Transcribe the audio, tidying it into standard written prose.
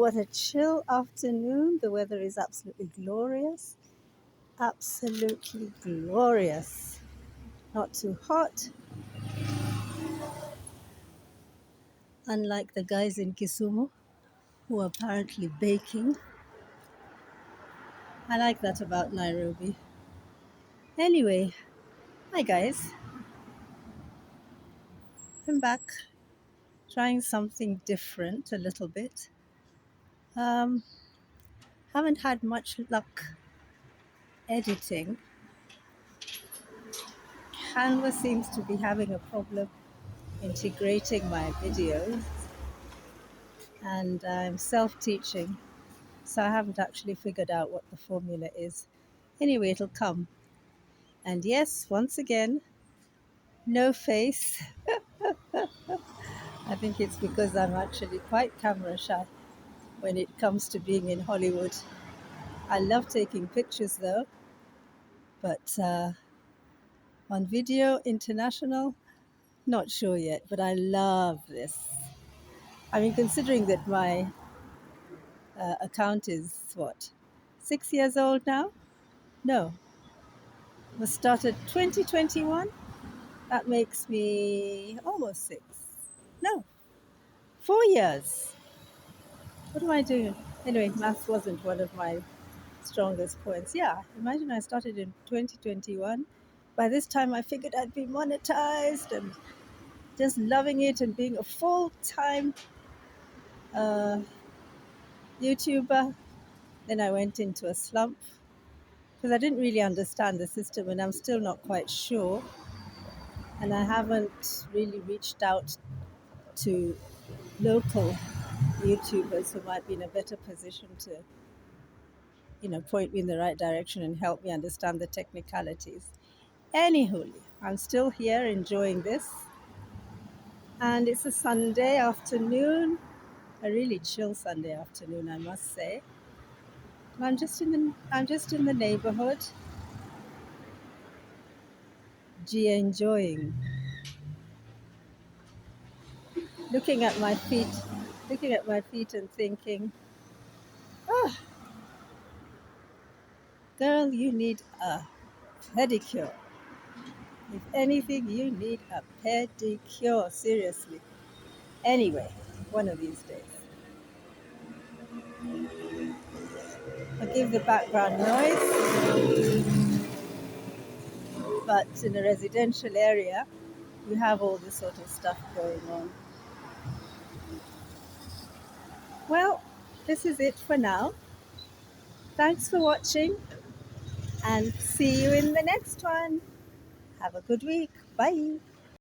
what a chill afternoon. The weather is absolutely glorious. Absolutely glorious. Not too hot, unlike the guys in Kisumu who are apparently baking. I like that about Nairobi. Anyway, hi guys. I'm back trying something different a little bit. Um, haven't had much luck editing. Canva seems to be having a problem integrating my videos, and I'm self teaching, so I haven't actually figured out what the formula is. Anyway, it'll come. And yes, once again, no face. I think it's because I'm actually quite camera shy when it comes to being in Hollywood. I love taking pictures though, but on video, international, not sure yet, but I love this. I mean, considering that my account is what, 6 years old now? No, it was started 2021. That makes me almost six. No, 4 years. What am I doing? Anyway, maths wasn't one of my strongest points. Yeah, imagine I started in 2021. By this time, I figured I'd be monetized and just loving it and being a full time uh, YouTuber. Then I went into a slump because I didn't really understand the system and I'm still not quite sure. And I haven't really reached out to local YouTubers who might be in a better position to, point me in the right direction and help me understand the technicalities. Anywho, I'm still here enjoying this. And it's a Sunday afternoon, a really chill Sunday afternoon, I must say. And I'm just in the neighborhood, enjoying, looking at my feet, and thinking, ah, girl, you need a pedicure. If anything, you need a pedicure, seriously. Anyway, one of these days. Forgive the background noise, but in a residential area, you have all this sort of stuff going on. Well, this is it for now. Thanks for watching and see you in the next one. Have a good week. Bye.